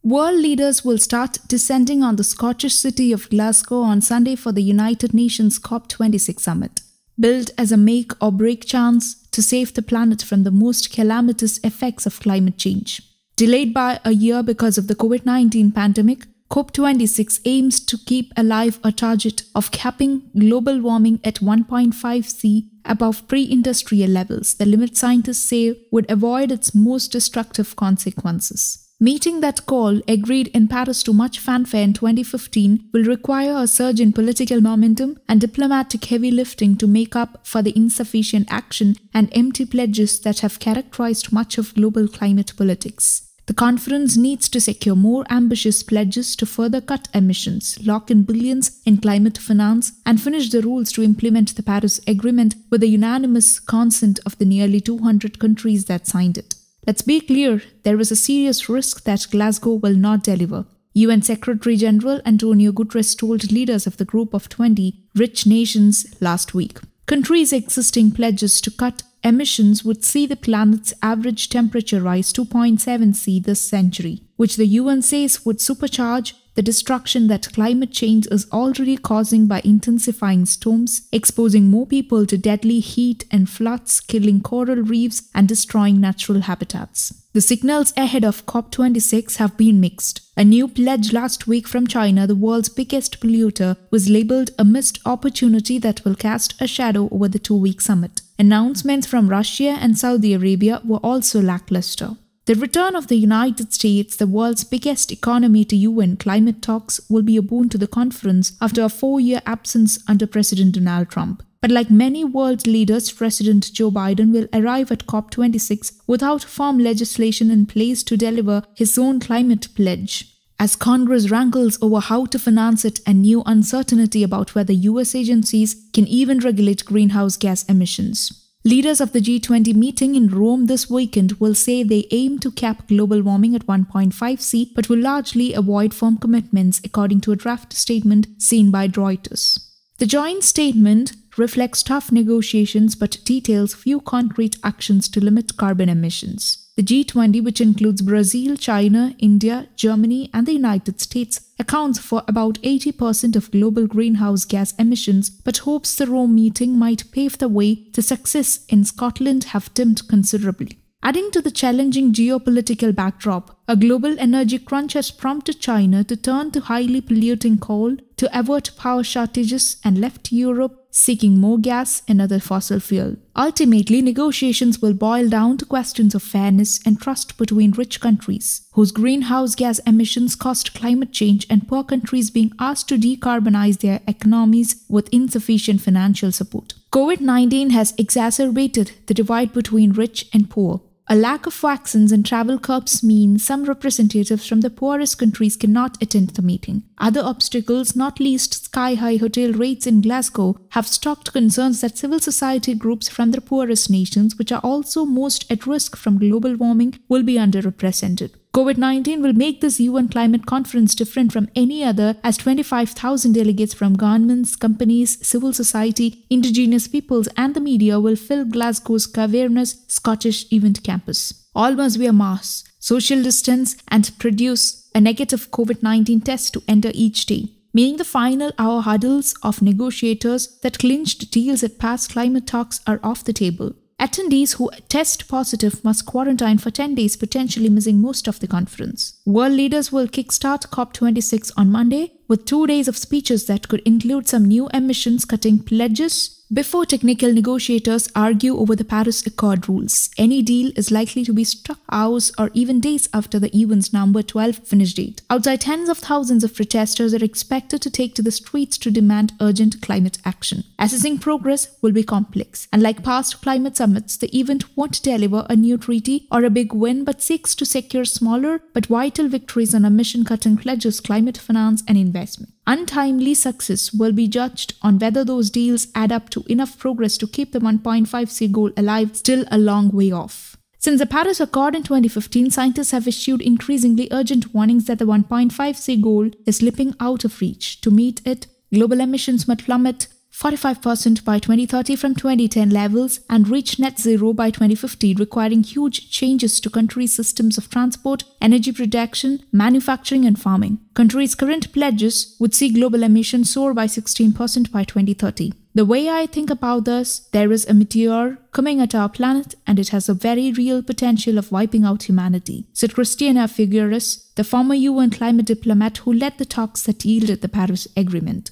World leaders will start descending on the Scottish city of Glasgow on Sunday for the United Nations COP26 summit. Billed as a make-or-break chance to save the planet from the most calamitous effects of climate change. Delayed by a year because of the COVID-19 pandemic, COP26 aims to keep alive a target of capping global warming at 1.5°C above pre-industrial levels, the limit scientists say would avoid its most destructive consequences. Meeting that goal, agreed in Paris to much fanfare in 2015, will require a surge in political momentum and diplomatic heavy lifting to make up for the insufficient action and empty pledges that have characterized much of global climate politics. The conference needs to secure more ambitious pledges to further cut emissions, lock in billions in climate finance, and finish the rules to implement the Paris Agreement with the unanimous consent of the nearly 200 countries that signed it. Let's be clear, there is a serious risk that Glasgow will not deliver. UN Secretary-General Antonio Guterres told leaders of the Group of 20 rich nations last week. Countries' existing pledges to cut emissions would see the planet's average temperature rise 2.7°C this century, which the UN says would supercharge the destruction that climate change is already causing by intensifying storms, exposing more people to deadly heat and floods, killing coral reefs and destroying natural habitats. The signals ahead of COP26 have been mixed. A new pledge last week from China, the world's biggest polluter, was labeled a missed opportunity that will cast a shadow over the two-week summit. Announcements from Russia and Saudi Arabia were also lackluster. The return of the United States, the world's biggest economy, to UN climate talks will be a boon to the conference after a 4-year absence under President Donald Trump. But like many world leaders, President Joe Biden will arrive at COP26 without firm legislation in place to deliver his own climate pledge. As Congress wrangles over how to finance it and new uncertainty about whether US agencies can even regulate greenhouse gas emissions. Leaders of the G20 meeting in Rome this weekend will say they aim to cap global warming at 1.5°C but will largely avoid firm commitments, according to a draft statement seen by Reuters. The joint statement reflects tough negotiations but details few concrete actions to limit carbon emissions. The G20, which includes Brazil, China, India, Germany, and the United States, accounts for about 80% of global greenhouse gas emissions, but hopes the Rome meeting might pave the way to success in Scotland have dimmed considerably. Adding to the challenging geopolitical backdrop, a global energy crunch has prompted China to turn to highly polluting coal to avert power shortages and left Europe seeking more gas and other fossil fuel. Ultimately, negotiations will boil down to questions of fairness and trust between rich countries, whose greenhouse gas emissions caused climate change, and poor countries being asked to decarbonize their economies with insufficient financial support. COVID-19 has exacerbated the divide between rich and poor. A lack of vaccines and travel curbs mean some representatives from the poorest countries cannot attend the meeting. Other obstacles, not least sky-high hotel rates in Glasgow, have stoked concerns that civil society groups from the poorest nations, which are also most at risk from global warming, will be underrepresented. COVID-19 will make this UN climate conference different from any other, as 25,000 delegates from governments, companies, civil society, indigenous peoples and the media will fill Glasgow's cavernous Scottish event campus. All must wear masks, social distance and produce a negative COVID-19 test to enter each day, meaning the final hour hurdles of negotiators that clinched deals at past climate talks are off the table. Attendees who test positive must quarantine for 10 days, potentially missing most of the conference. World leaders will kickstart COP26 on Monday with 2 days of speeches that could include some new emissions-cutting pledges before technical negotiators argue over the Paris Accord rules. Any deal is likely to be struck hours or even days after the event's November 12 finish date. Outside, tens of thousands of protesters are expected to take to the streets to demand urgent climate action. Assessing progress will be complex. Unlike past climate summits, the event won't deliver a new treaty or a big win, but seeks to secure smaller but vital victories on emission-cutting pledges, climate finance and investment. Untimely success will be judged on whether those deals add up to enough progress to keep the 1.5°C goal alive, still a long way off. Since the Paris Accord in 2015, scientists have issued increasingly urgent warnings that the 1.5°C goal is slipping out of reach. To meet it, global emissions must plummet 45% by 2030 from 2010 levels and reach net zero by 2050, requiring huge changes to countries' systems of transport, energy production, manufacturing and farming. Countries' current pledges would see global emissions soar by 16% by 2030. The way I think about this, there is a meteor coming at our planet and it has a very real potential of wiping out humanity, said Christiana Figueres, the former UN climate diplomat who led the talks that yielded the Paris Agreement.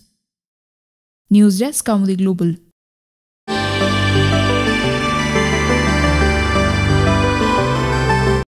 News Desk, Kaumudy Global.